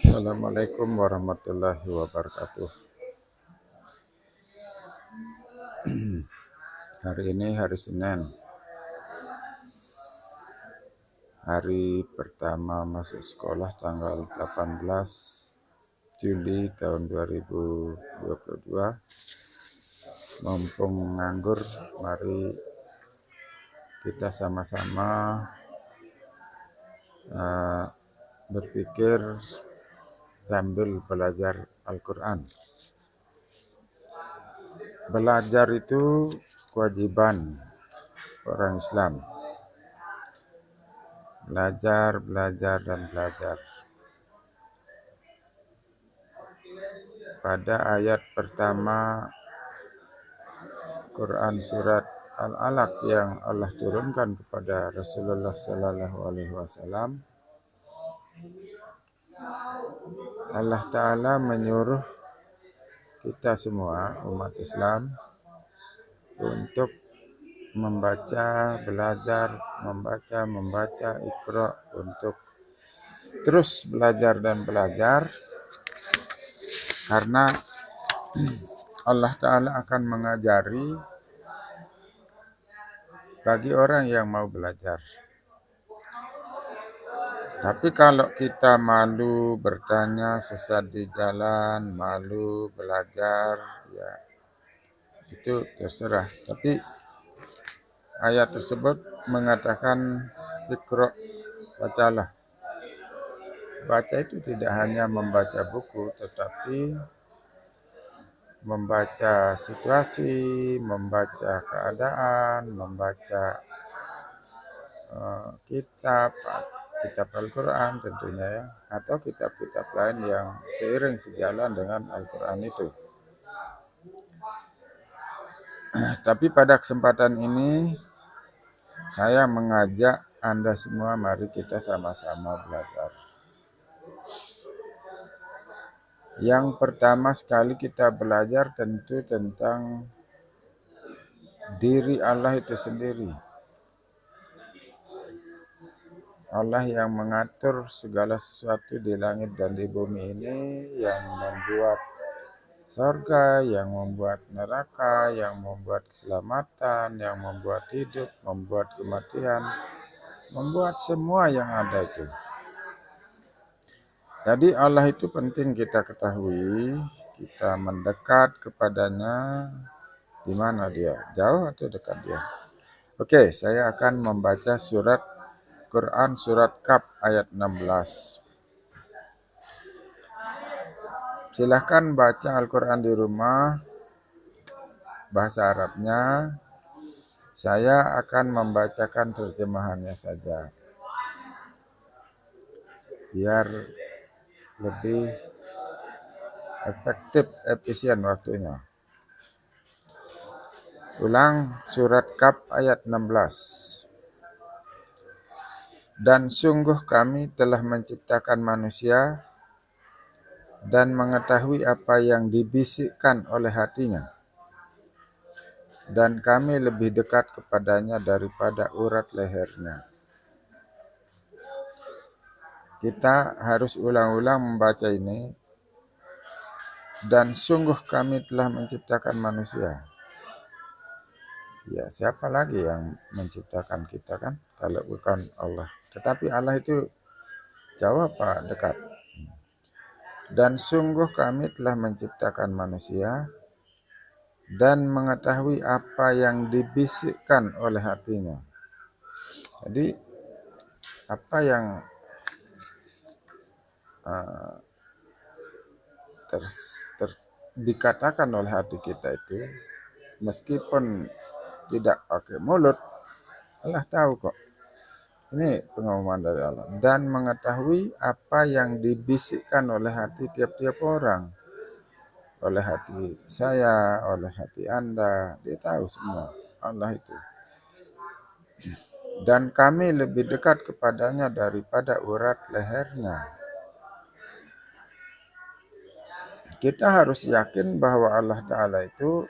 Assalamualaikum warahmatullahi wabarakatuh. Hari ini hari Senin, hari pertama masuk sekolah tanggal 18 Juli tahun 2022. Mumpung nganggur, mari kita sama-sama berpikir sambil belajar Al-Quran. Belajar itu kewajiban orang Islam. Belajar, dan belajar. Pada ayat pertama Quran surat Al-Alaq yang Allah turunkan kepada Rasulullah Sallallahu Alaihi Wasallam, Allah Ta'ala menyuruh kita semua umat Islam untuk membaca, belajar, membaca, Iqra, untuk terus belajar dan belajar, karena Allah Ta'ala akan mengajari bagi orang yang mau belajar. Tapi kalau kita malu bertanya sesat di jalan, malu belajar, ya itu terserah. Tapi ayat tersebut mengatakan Iqra, bacalah. Baca itu tidak hanya membaca buku, tetapi membaca situasi, membaca keadaan, membaca kitab Al-Quran tentunya ya, atau kitab-kitab lain yang seiring sejalan dengan Al-Quran itu. Tapi pada kesempatan ini saya mengajak Anda semua, mari kita sama-sama belajar. Yang pertama sekali kita belajar tentu tentang diri Allah itu sendiri. Allah yang mengatur segala sesuatu di langit dan di bumi ini, yang membuat surga, yang membuat neraka, yang membuat keselamatan, yang membuat hidup, membuat kematian, membuat semua yang ada itu. Jadi Allah itu penting kita ketahui, kita mendekat kepadanya. Di mana dia? Jauh atau dekat dia? Oke, saya akan membaca surat Quran surat Kaf ayat 16. Silahkan baca Al-Quran di rumah, bahasa Arabnya. Saya akan membacakan terjemahannya saja, biar lebih efektif, efisien waktunya. Ulang surat Kaf ayat 16. Dan sungguh kami telah menciptakan manusia dan mengetahui apa yang dibisikkan oleh hatinya. Dan kami lebih dekat kepadanya daripada urat lehernya. Kita harus ulang-ulang membaca ini. Dan sungguh kami telah menciptakan manusia. Ya, siapa lagi yang menciptakan kita kan, kalau bukan Allah. Tetapi Allah itu jauh apa dekat? Dan sungguh kami telah menciptakan manusia dan mengetahui apa yang dibisikkan oleh hatinya. Jadi apa yang dikatakan oleh hati kita itu, meskipun tidak pakai mulut, Allah tahu kok. Ini pengumuman dari Allah. Dan mengetahui apa yang dibisikkan oleh hati tiap-tiap orang. Oleh hati saya, oleh hati Anda. Dia tahu semua. Allah itu. Dan kami lebih dekat kepadanya daripada urat lehernya. Kita harus yakin bahwa Allah Ta'ala itu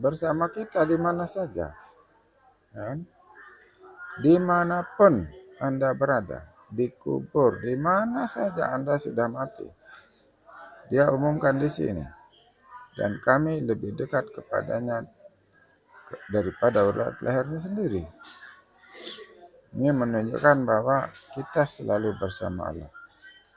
bersama kita di mana saja. Kan? Dimanapun Anda berada, dikubur, di mana saja Anda sudah mati. Dia umumkan di sini. Dan kami lebih dekat kepadanya daripada urat lehernya sendiri. Ini menunjukkan bahwa kita selalu bersama Allah.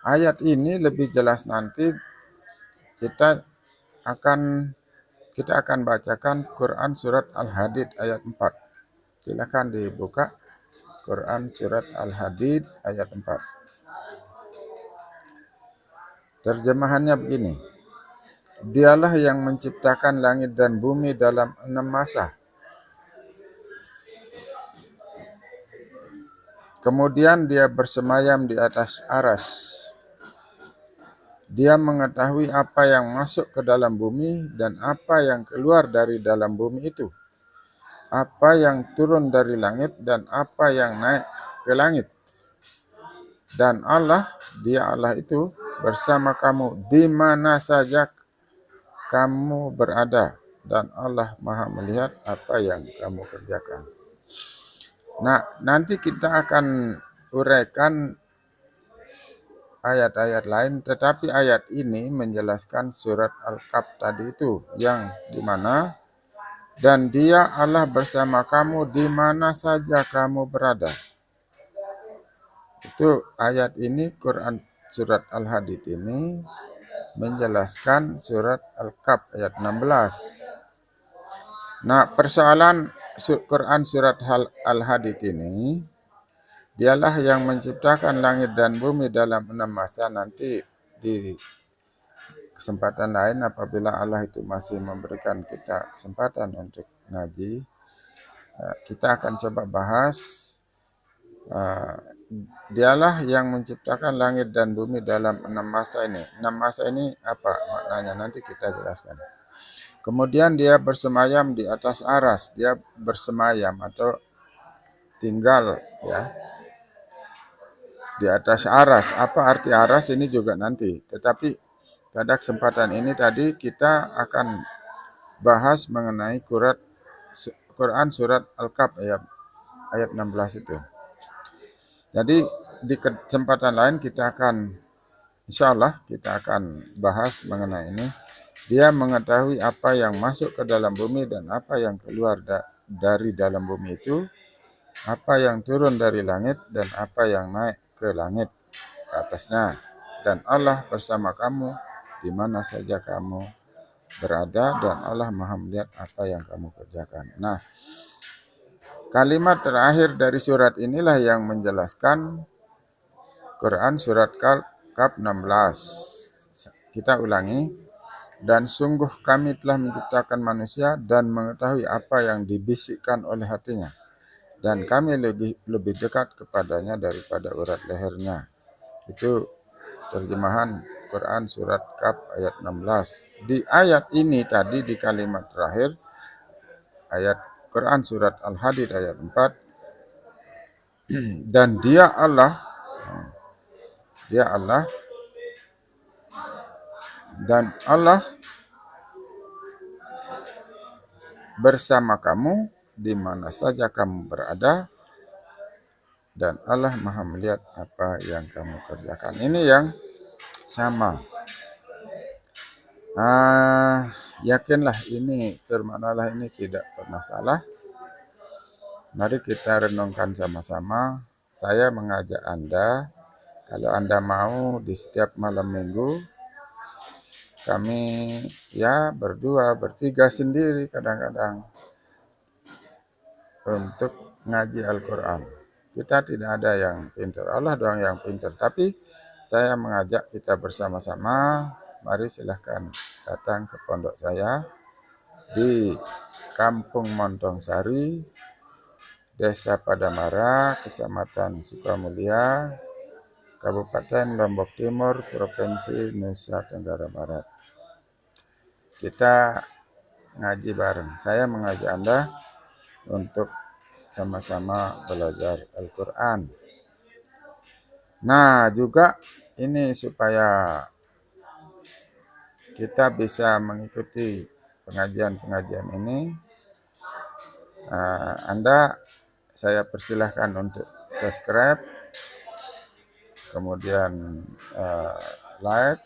Ayat ini lebih jelas nanti kita akan bacakan Quran surat Al-Hadid ayat 4. Silakan dibuka Quran surat Al-Hadid ayat 4. Terjemahannya begini. Dialah yang menciptakan langit dan bumi dalam 6 masa. Kemudian dia bersemayam di atas aras. Dia mengetahui apa yang masuk ke dalam bumi dan apa yang keluar dari dalam bumi itu. Apa yang turun dari langit dan apa yang naik ke langit. Dan Allah, dia Allah itu bersama kamu di mana saja kamu berada. Dan Allah Maha melihat apa yang kamu kerjakan. Nah, nanti kita akan uraikan ayat-ayat lain, tetapi ayat ini menjelaskan surat Al-Kahf tadi itu, yang dimana dan dia Allah bersama kamu di mana saja kamu berada. Itu ayat ini, Quran surat Al-Hadid ini menjelaskan surat Al-Kahf ayat 16. Nah, persoalan Quran surat Al-Hadid ini, dialah yang menciptakan langit dan bumi dalam 6 masa. Nanti di kesempatan lain apabila Allah itu masih memberikan kita kesempatan untuk ngaji, kita akan coba bahas dialah yang menciptakan langit dan bumi dalam 6 masa ini. 6 masa ini apa maknanya? Nanti kita jelaskan. Kemudian dia bersemayam di atas aras. Dia bersemayam atau tinggal ya di atas aras. Apa arti aras ini juga nanti. Tetapi pada kesempatan ini tadi kita akan bahas mengenai Quran surat Al-Kahf ayat 16 itu. Jadi di kesempatan lain kita akan, insya Allah kita akan bahas mengenai ini. Dia mengetahui apa yang masuk ke dalam bumi dan apa yang keluar dari dalam bumi itu, apa yang turun dari langit dan apa yang naik ke langit ke atasnya. Dan Allah bersama kamu di mana saja kamu berada dan Allah Maha melihat apa yang kamu kerjakan. Nah, kalimat terakhir dari surat inilah yang menjelaskan Quran surat Kahf 16. Kita ulangi. Dan sungguh kami telah menciptakan manusia dan mengetahui apa yang dibisikkan oleh hatinya. Dan kami lebih dekat kepadanya daripada urat lehernya. Itu terjemahan Quran surat Kahf ayat 16. Di ayat ini tadi di kalimat terakhir, ayat Quran surat Al-Hadid ayat 4. Dan dia Allah dan Allah bersama kamu di mana saja kamu berada dan Allah Maha melihat apa yang kamu kerjakan. Ini yang sama. Yakinlah ini, bermaknalah ini tidak pernah salah. Mari kita renungkan sama-sama. Saya mengajak Anda, kalau Anda mau di setiap malam minggu, kami ya berdua, bertiga sendiri kadang-kadang untuk ngaji Al-Quran. Kita tidak ada yang pintar, Allah doang yang pintar. Tapi saya mengajak kita bersama-sama, mari silahkan datang ke pondok saya di Kampung Montong Sari, Desa Padamara, Kecamatan Sukamulia, Kabupaten Lombok Timur, Provinsi Nusa Tenggara Barat. Kita ngaji bareng. Saya mengajak Anda untuk sama-sama belajar Al-Quran. Nah, juga ini supaya kita bisa mengikuti pengajian-pengajian ini, Anda saya persilahkan untuk subscribe kemudian like,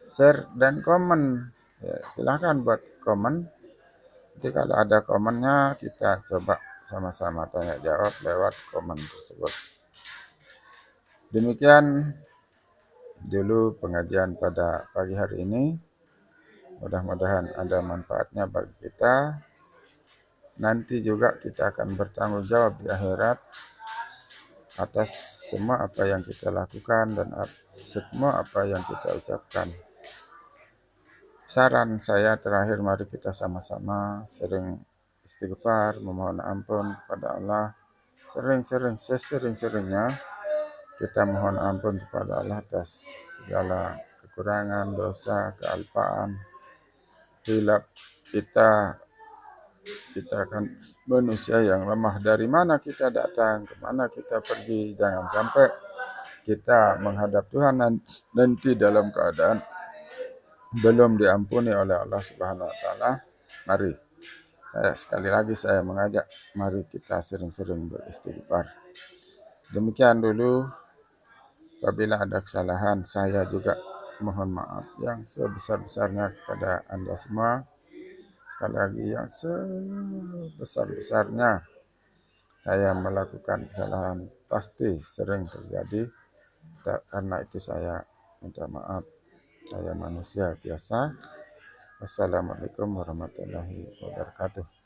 share, dan komen. Ya, silahkan buat komen. Jadi kalau ada komennya kita coba sama-sama tanya jawab lewat komen tersebut. Demikian dulu pengajian pada pagi hari ini. Mudah-mudahan ada manfaatnya bagi kita. Nanti juga kita akan bertanggung jawab di akhirat atas semua apa yang kita lakukan dan semua apa yang kita ucapkan. Saran saya terakhir, mari kita sama-sama sering istighfar, memohon ampun kepada Allah. Sesering-seringnya kita mohon ampun kepada Allah atas segala kekurangan, dosa, kealpaan, hilaf kita. Kita kan manusia yang lemah. Dari mana kita datang, kemana kita pergi. Jangan sampai kita menghadap Tuhan nanti dalam keadaan belum diampuni oleh Allah Subhanahu wa taala. Mari, sekali lagi saya mengajak, mari kita sering-sering beristighfar. Demikian dulu. Apabila ada kesalahan, saya juga mohon maaf yang sebesar-besarnya kepada Anda semua. Sekali lagi, yang sebesar-besarnya saya melakukan kesalahan, pasti sering terjadi. Karena itu saya minta maaf. Saya manusia biasa. Wassalamualaikum warahmatullahi wabarakatuh.